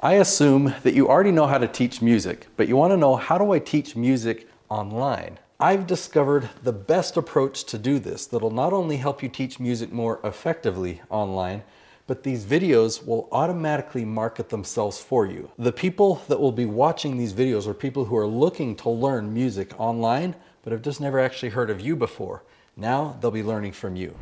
I assume that you already know how to teach music, but you want to know, how do I teach music online? I've discovered the best approach to do this that'll not only help you teach music more effectively online, but these videos will automatically market themselves for you. The people that will be watching these videos are people who are looking to learn music online, but have just never actually heard of you before. Now they'll be learning from you.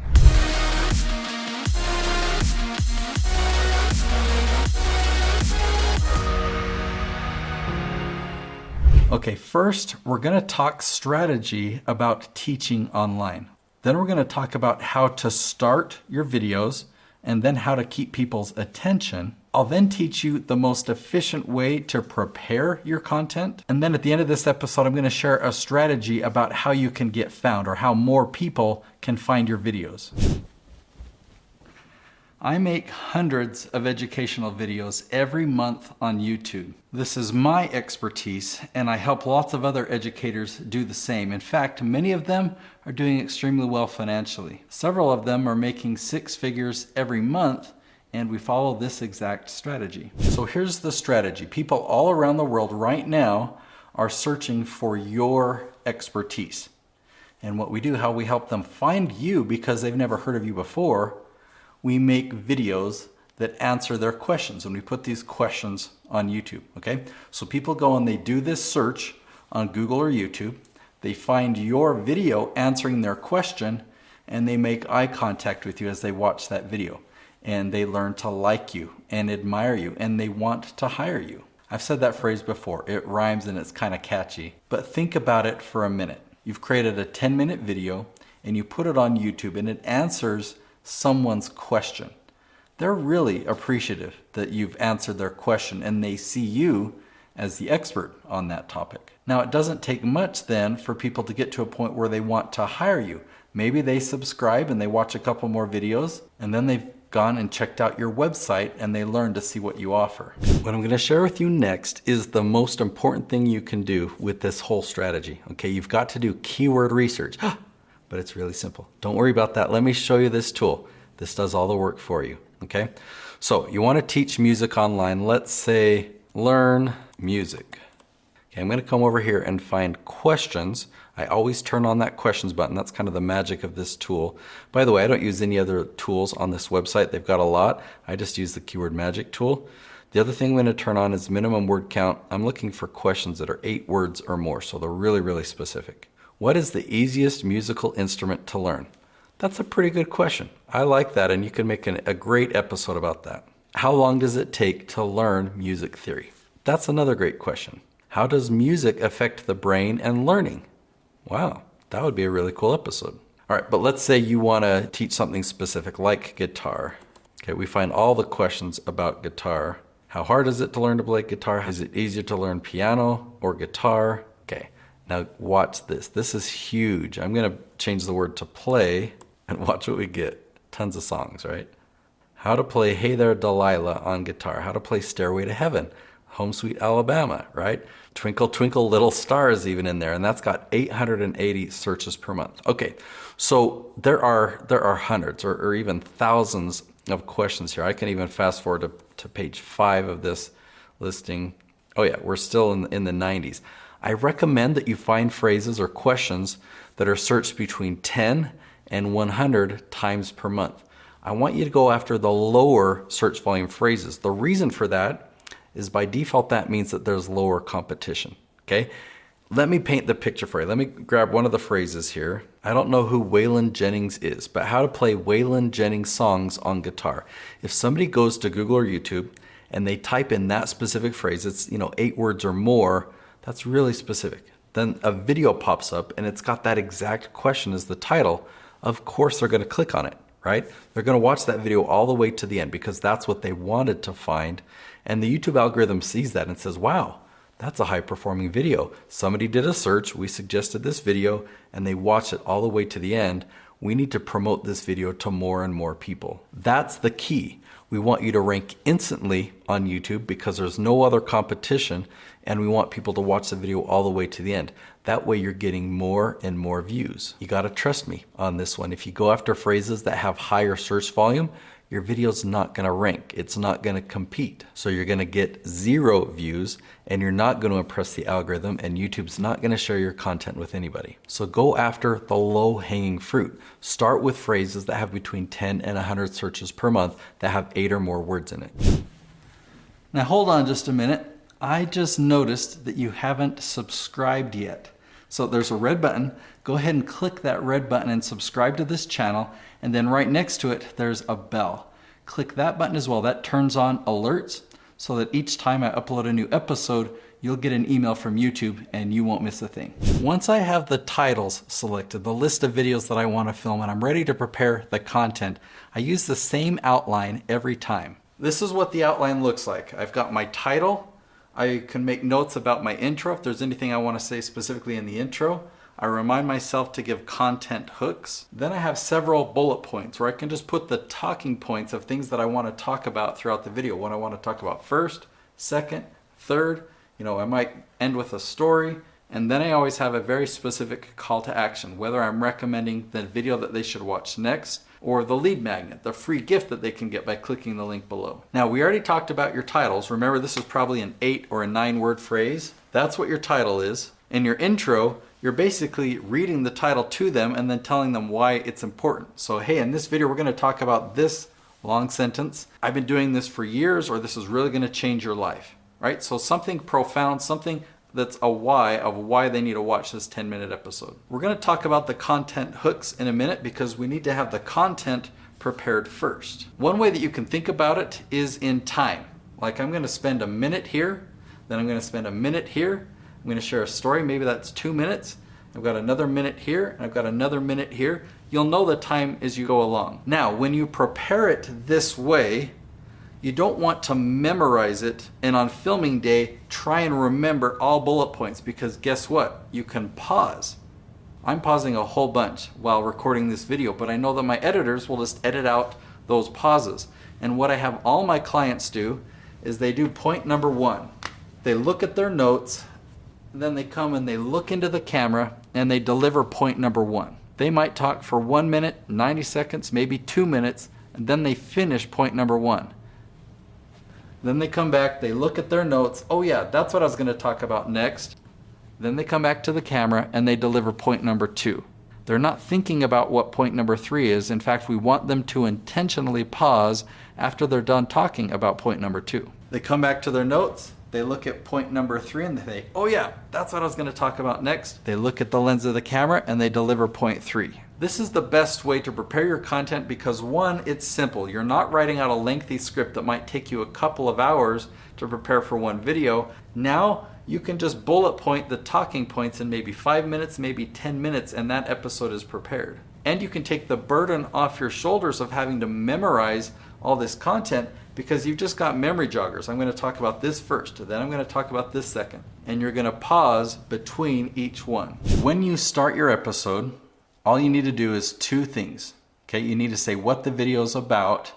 Okay, first we're going to talk strategy about teaching online. Then we're going to talk about how to start your videos and then how to keep people's attention. I'll then teach you the most efficient way to prepare your content. And then at the end of this episode, I'm going to share a strategy about how you can get found, or how more people can find your videos. I make hundreds of educational videos every month on YouTube. This is my expertise, and I help lots of other educators do the same. In fact, many of them are doing extremely well financially. Several of them are making six figures every month, and we follow this exact strategy. So here's the strategy. People all around the world right now are searching for your expertise. And what we do, how we help them find you because they've never heard of you before, we make videos that answer their questions, and we put these questions on YouTube, okay? So people go and they do this search on Google or YouTube, they find your video answering their question, and they make eye contact with you as they watch that video. And they learn to like you and admire you, and they want to hire you. I've said that phrase before, it rhymes and it's kind of catchy, but think about it for a minute. You've created a 10-minute video and you put it on YouTube and it answers someone's question. They're really appreciative that you've answered their question, and they see you as the expert on that topic. Now, it doesn't take much then for people to get to a point where they want to hire you. Maybe they subscribe and they watch a couple more videos, and then they've gone and checked out your website and they learn to see what you offer. What I'm going to share with you next is the most important thing you can do with this whole strategy. Okay, you've got to do keyword research. But it's really simple. Don't worry about that. Let me show you this tool. This does all the work for you, okay? So you want to teach music online. Let's say learn music. Okay, I'm going to come over here and find questions. I always turn on that questions button. That's kind of the magic of this tool. By the way, I don't use any other tools on this website. They've got a lot. I just use the keyword magic tool. The other thing I'm going to turn on is minimum word count. I'm looking for questions that are 8 words or more, so they're really, really specific. What is the easiest musical instrument to learn? That's a pretty good question. I like that, and you can make a great episode about that. How long does it take to learn music theory? That's another great question. How does music affect the brain and learning? Wow, that would be a really cool episode. All right, but let's say you want to teach something specific like guitar. Okay, we find all the questions about guitar. How hard is it to learn to play guitar? Is it easier to learn piano or guitar? Okay. Now watch this. This is huge. I'm going to change the word to play and watch what we get. Tons of songs, right? How to play Hey There Delilah on guitar. How to play Stairway to Heaven. Home Sweet Alabama, right? Twinkle Twinkle Little Star is even in there, and that's got 880 searches per month. Okay, so there are hundreds or even thousands of questions here. I can even fast forward to page 5 of this listing. Oh yeah, we're still in the 90s. I recommend that you find phrases or questions that are searched between 10 and 100 times per month. I want you to go after the lower search volume phrases. The reason for that is by default that means that there's lower competition, okay? Let me paint the picture for you. Let me grab one of the phrases here. I don't know who Waylon Jennings is, but how to play Waylon Jennings songs on guitar. If somebody goes to Google or YouTube and they type in that specific phrase, it's 8 words or more, that's really specific. Then a video pops up and it's got that exact question as the title. Of course they're going to click on it, right? They're going to watch that video all the way to the end because that's what they wanted to find. And the YouTube algorithm sees that and says, wow, that's a high performing video. Somebody did a search, we suggested this video, and they watch it all the way to the end. We need to promote this video to more and more people. That's the key. We want you to rank instantly on YouTube because there's no other competition, and we want people to watch the video all the way to the end. That way you're getting more and more views. You gotta trust me on this one. If you go after phrases that have higher search volume, your video's not gonna rank. It's not gonna compete. So you're gonna get 0 views and you're not gonna impress the algorithm, and YouTube's not gonna share your content with anybody. So go after the low-hanging fruit. Start with phrases that have between 10 and 100 searches per month that have 8 or more words in it. Now hold on just a minute. I just noticed that you haven't subscribed yet. So there's a red button. Go ahead and click that red button and subscribe to this channel. And then right next to it, there's a bell. Click that button as well. That turns on alerts so that each time I upload a new episode, you'll get an email from YouTube and you won't miss a thing. Once I have the titles selected, the list of videos that I want to film, and I'm ready to prepare the content, I use the same outline every time. This is what the outline looks like. I've got my title. I can make notes about my intro if there's anything I want to say specifically in the intro. I remind myself to give content hooks. Then I have several bullet points where I can just put the talking points of things that I want to talk about throughout the video. What I want to talk about first, second, third. I might end with a story. And then I always have a very specific call to action, whether I'm recommending the video that they should watch next or the lead magnet, the free gift that they can get by clicking the link below. Now, we already talked about your titles. Remember, this is probably an 8 or a 9 word phrase. That's what your title is. In your intro, you're basically reading the title to them and then telling them why it's important. So, hey, in this video, we're going to talk about this long sentence. I've been doing this for years, or this is really going to change your life, right? So something profound, something that's a why of why they need to watch this 10-minute episode. We're going to talk about the content hooks in a minute because we need to have the content prepared first. One way that you can think about it is in time. Like, I'm going to spend a minute here, then I'm going to spend a minute here. I'm going to share a story, maybe that's 2 minutes. I've got another minute here, and I've got another minute here. You'll know the time as you go along. Now, when you prepare it this way, you don't want to memorize it and on filming day try and remember all bullet points, because guess what? You can pause. I'm pausing a whole bunch while recording this video, but I know that my editors will just edit out those pauses. And what I have all my clients do is they do point number 1. They look at their notes, and then they come and they look into the camera and they deliver point number 1. They might talk for 1 minute, 90 seconds, maybe 2 minutes, and then they finish point number 1. Then they come back, they look at their notes. Oh yeah, that's what I was going to talk about next. Then they come back to the camera and they deliver point number 2. They're not thinking about what point number 3 is. In fact, we want them to intentionally pause after they're done talking about point number 2. They come back to their notes, they look at point number 3 and they think, oh yeah, that's what I was going to talk about next. They look at the lens of the camera and they deliver point 3. This is the best way to prepare your content because, 1, it's simple. You're not writing out a lengthy script that might take you a couple of hours to prepare for one video. Now you can just bullet point the talking points in maybe 5 minutes, maybe 10 minutes, and that episode is prepared. And you can take the burden off your shoulders of having to memorize all this content because you've just got memory joggers. I'm going to talk about this first, then I'm going to talk about this second. And you're going to pause between each one. When you start your episode, all you need to do is 2 things. Okay, you need to say what the video is about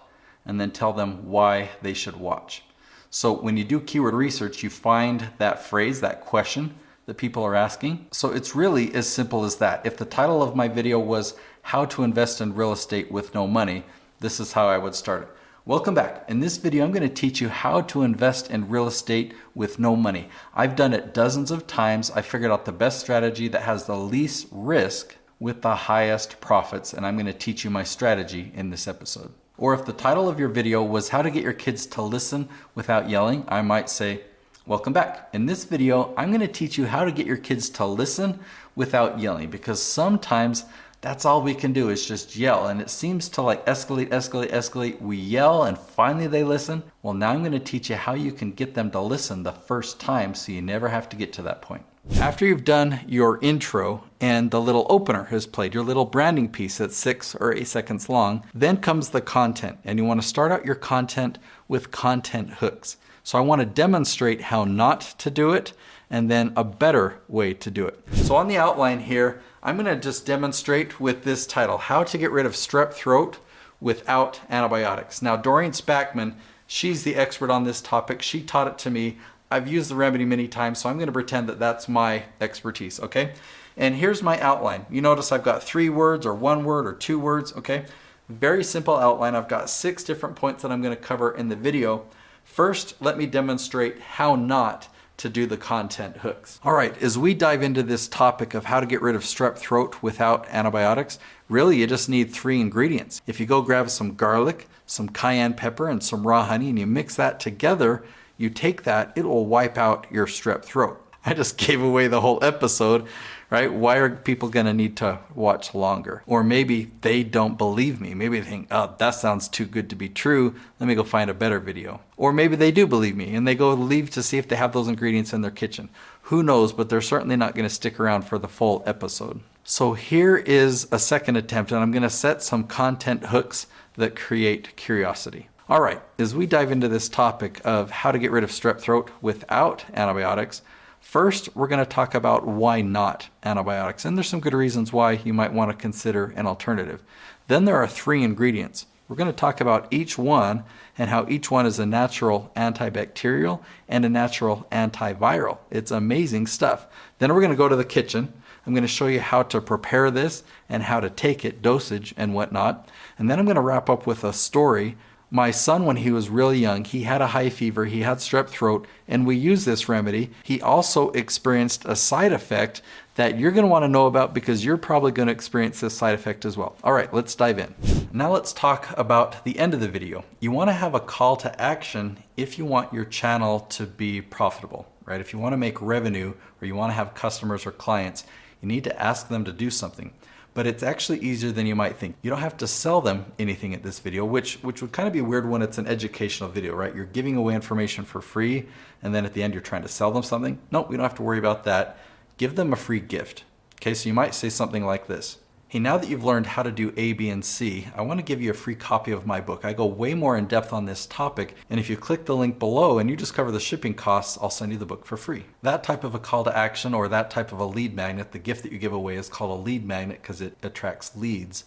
and then tell them why they should watch. So when you do keyword research, you find that phrase, that question that people are asking. So it's really as simple as that. If the title of my video was how to invest in real estate with no money, this is how I would start it. Welcome back. In this video, I'm going to teach you how to invest in real estate with no money. I've done it dozens of times. I figured out the best strategy that has the least risk with the highest profits, and I'm going to teach you my strategy in this episode. Or if the title of your video was how to get your kids to listen without yelling, I might say, welcome back. In this video, I'm going to teach you how to get your kids to listen without yelling, because sometimes that's all we can do is just yell, and it seems to like escalate. We yell and finally they listen. Well, now I'm going to teach you how you can get them to listen the first time so you never have to get to that point. After you've done your intro and the little opener has played, your little branding piece that's 6 or 8 seconds long, then comes the content. And you want to start out your content with content hooks. So I want to demonstrate how not to do it and then a better way to do it. So on the outline here, I'm going to just demonstrate with this title, how to get rid of strep throat without antibiotics. Now, Doreen Spackman, she's the expert on this topic. She taught it to me. I've used the remedy many times, so I'm going to pretend that that's my expertise, okay? And here's my outline. You notice I've got 3 words or 1 word or 2 words, okay? Very simple outline. I've got 6 different points that I'm going to cover in the video. First, let me demonstrate how not to do the content hooks. All right, as we dive into this topic of how to get rid of strep throat without antibiotics, really you just need 3 ingredients. If you go grab some garlic, some cayenne pepper, and some raw honey, and you mix that together, you take that, it will wipe out your strep throat. I just gave away the whole episode, right? Why are people gonna need to watch longer? Or maybe they don't believe me. Maybe they think, oh, that sounds too good to be true. Let me go find a better video. Or maybe they do believe me and they go leave to see if they have those ingredients in their kitchen. Who knows, but they're certainly not gonna stick around for the full episode. So here is a second attempt, and I'm gonna set some content hooks that create curiosity. All right, as we dive into this topic of how to get rid of strep throat without antibiotics, first, we're going to talk about why not antibiotics. And there's some good reasons why you might want to consider an alternative. Then there are 3 ingredients. We're going to talk about each one and how each one is a natural antibacterial and a natural antiviral. It's amazing stuff. Then we're going to go to the kitchen. I'm going to show you how to prepare this and how to take it, dosage and whatnot. And then I'm going to wrap up with a story. My son, when he was really young, he had a high fever, he had strep throat, and we used this remedy. He also experienced a side effect that you're going to want to know about because you're probably going to experience this side effect as well. All right, let's dive in. Now let's talk about the end of the video. You want to have a call to action if you want your channel to be profitable, right? If you want to make revenue or you want to have customers or clients, you need to ask them to do something. But it's actually easier than you might think. You don't have to sell them anything at this video, which would kind of be weird when it's an educational video, right? You're giving away information for free, and then at the end you're trying to sell them something. Nope, we don't have to worry about that. Give them a free gift. Okay, so you might say something like this. Hey, now that you've learned how to do A, B, and C, I want to give you a free copy of my book. I go way more in depth on this topic, and if you click the link below and you just cover the shipping costs, I'll send you the book for free. That type of a call to action or that type of a lead magnet, the gift that you give away is called a lead magnet because it attracts leads.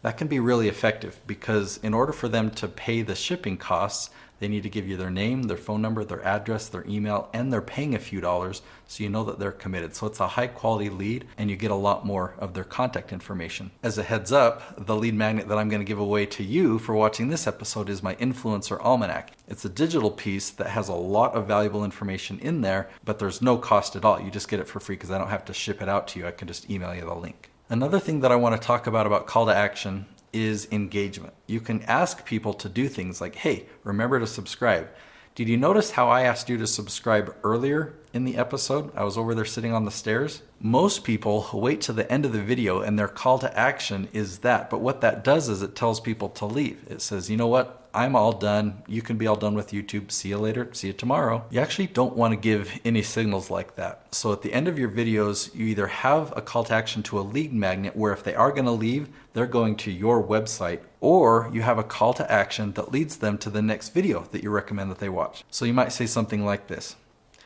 That can be really effective because in order for them to pay the shipping costs, they need to give you their name, their phone number, their address, their email, and they're paying a few dollars so you know that they're committed. So it's a high quality lead and you get a lot more of their contact information. As a heads up, the lead magnet that I'm going to give away to you for watching this episode is my Influencer Almanac. It's a digital piece that has a lot of valuable information in there, but there's no cost at all. You just get it for free because I don't have to ship it out to you. I can just email you the link. Another thing that I want to talk about call to action is engagement. You can ask people to do things like, hey, remember to subscribe. Did you notice how I asked you to subscribe earlier in the episode? I was over there sitting on the stairs. Most people wait to the end of the video and their call to action is that. But what that does is it tells people to leave. It says, you know what? I'm all done. You can be all done with YouTube. See you later. See you tomorrow. You actually don't want to give any signals like that. So at the end of your videos, you either have a call to action to a lead magnet where if they are going to leave, they're going to your website, or you have a call to action that leads them to the next video that you recommend that they watch. So you might say something like this.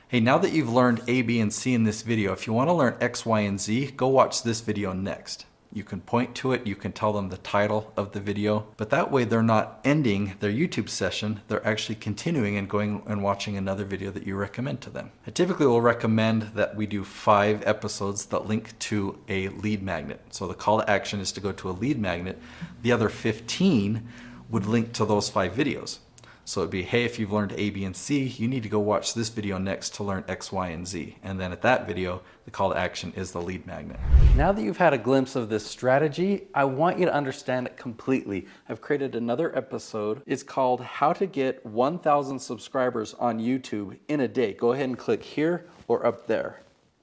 Hey, now that you've learned A, B, and C in this video, if you want to learn X, Y, and Z, go watch this video next. You can point to it, you can tell them the title of the video, but that way they're not ending their YouTube session, they're actually continuing and going and watching another video that you recommend to them. I typically will recommend that we do 5 episodes that link to a lead magnet. So the call to action is to go to a lead magnet. The other 15 would link to those 5 videos. So it'd be, hey, if you've learned A, B, and C, you need to go watch this video next to learn X, Y, and Z. And then at that video, the call to action is the lead magnet. Now that you've had a glimpse of this strategy, I want you to understand it completely. I've created another episode. It's called How to Get 1,000 Subscribers on YouTube in a Day. Go ahead and click here or up there.